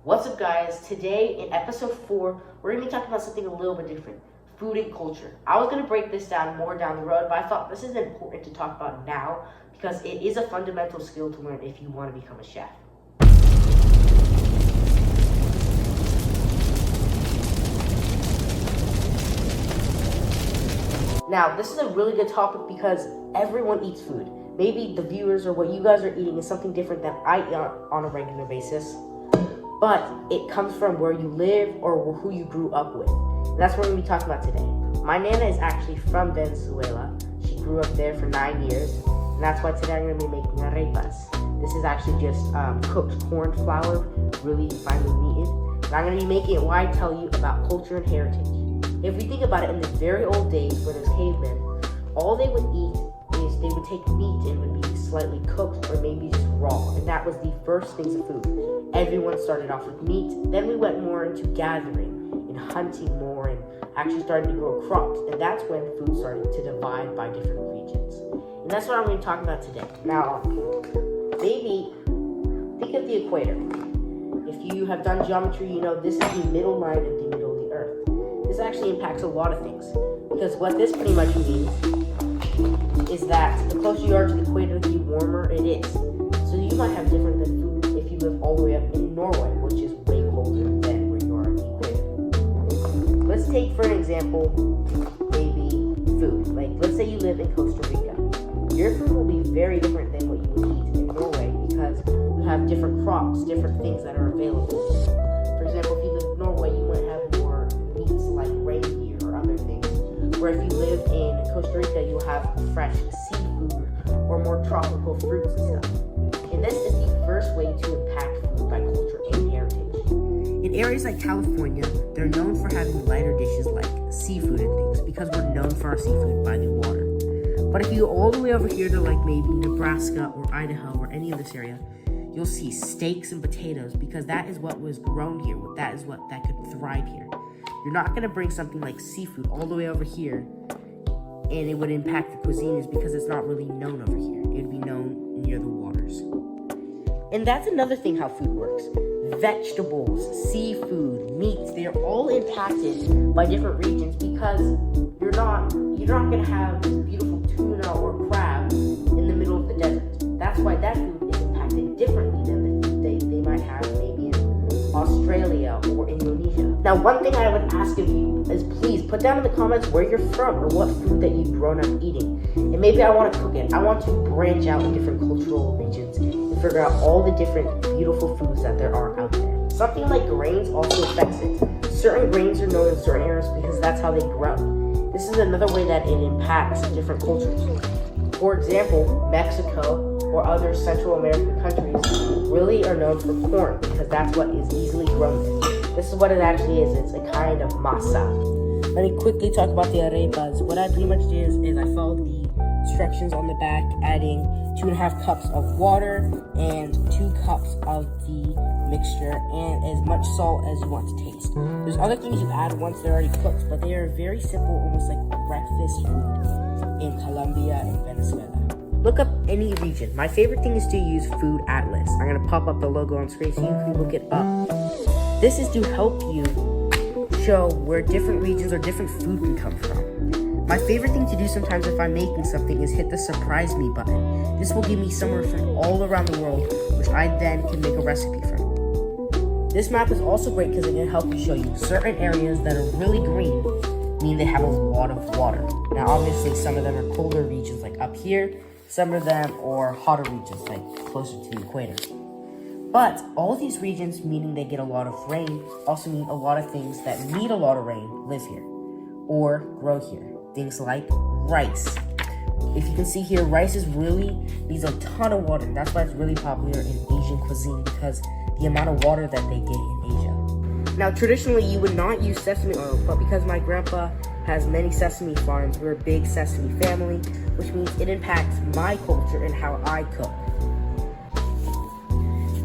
What's up, guys? Today in episode 4, we're going to be talking about something a little bit different. Food and culture. I was going to break this down more down the road, but I thought this is important to talk about now because it is a fundamental skill to learn if you want to become a chef. Now, this is a really good topic because everyone eats food. Maybe the viewers or what you guys are eating is something different than I eat on a regular basis. But it comes from where you live or who you grew up with. And that's what we're going to be talking about today. My Nana is actually from Venezuela. She grew up there for 9 years. And that's why today I'm going to be making arepas. This is actually just cooked corn flour, really finely kneaded. And I'm going to be making it while I tell you about culture and heritage. If we think about it, in the very old days when there's cavemen, all they would eat is they would take meat and would be slightly cooked or maybe just raw. And that was the first things of food. Everyone started off with meat, then we went more into gathering and hunting more and actually started to grow crops. And that's when food started to divide by different regions. And that's what I'm going to talk about today. Now, maybe think of the equator. If you have done geometry, you know this is the middle line of the middle of the earth. This actually impacts a lot of things. Because what this pretty much means is that the closer you are to the equator, the warmer it is. So you might have different than food if you live all the way up in Norway, which is way colder than where you are at the equator. Let's take, for an example, maybe food. Like, let's say you live in Costa Rica. Your food will be very different than what you would eat in Norway because you have different crops, different things that are available. For example, if you live in Norway, you might have more meats like reindeer or other things. Where if you live in Costa Rica, you'll have fresh seafood or more tropical fruits and stuff. And this is the first way to impact food by culture and heritage. In areas like California, they're known for having lighter dishes like seafood and things because we're known for our seafood by the water. But if you go all the way over here to like maybe Nebraska or Idaho or any of this area, you'll see steaks and potatoes because that is what was grown here. That is what that could thrive here. You're not going to bring something like seafood all the way over here and it would impact the cuisine because it's not really known over here. It would be known near the waters. And that's another thing how food works. Vegetables, seafood, meats, they're all impacted by different regions because you're not going to have beautiful tuna or crab in the middle of the desert. That's why that food is impacted differently than the food they might have maybe in Australia or Indonesia. Now, one thing I would ask of you is please put down in the comments where you're from or what food that you've grown up eating. And maybe I want to cook it. I want to branch out in different cultural regions and figure out all the different beautiful foods that there are out there. Something like grains also affects it. Certain grains are known in certain areas because that's how they grow. This is another way that it impacts different cultures. For example, Mexico or other Central American countries really are known for corn because that's what is easily grown there. This is what it actually is. It's a kind of masa. Let me quickly talk about the arepas. What I pretty much did is I followed the instructions on the back, adding 2.5 cups of water and 2 cups of the mixture and as much salt as you want to taste. There's other things you add once they're already cooked, but they are very simple, almost like breakfast food in Colombia and Venezuela. Look up any region. My favorite thing is to use Food Atlas. I'm going to pop up the logo on screen so you can look it up. This is to help you show where different regions or different food can come from. My favorite thing to do sometimes if I'm making something is hit the surprise me button. This will give me somewhere from all around the world, which I then can make a recipe from. This map is also great because it can help you show you certain areas that are really green, meaning they have a lot of water. Now obviously some of them are colder regions like up here, some of them are hotter regions like closer to the equator. But all these regions, meaning they get a lot of rain, also mean a lot of things that need a lot of rain live here or grow here. Things like rice. If you can see here, rice needs a ton of water. That's why it's really popular in Asian cuisine because the amount of water that they get in Asia. Now, traditionally, you would not use sesame oil, but because my grandpa has many sesame farms, we're a big sesame family, which means it impacts my culture and how I cook.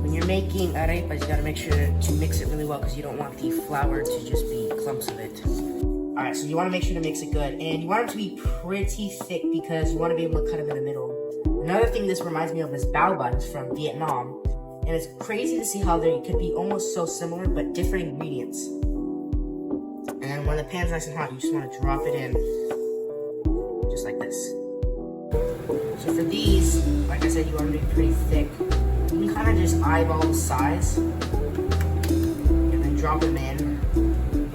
When you're making arepas, you gotta make sure to mix it really well because you don't want the flour to just be clumps of it. Alright, so you want to make sure to mix it good, and you want it to be pretty thick because you want to be able to cut them in the middle. Another thing this reminds me of is bao buns from Vietnam, And it's crazy to see how they could be almost so similar, but different ingredients. And then when the pan's nice and hot, you just want to drop it in, just like this. So for these, like I said, you want to be pretty thick. You can kind of just eyeball the size, and then drop them in.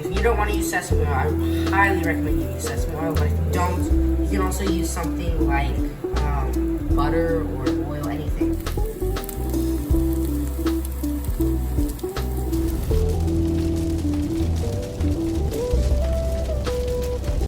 If you don't want to use sesame oil, I highly recommend you use sesame oil, but if you don't, you can also use something like butter or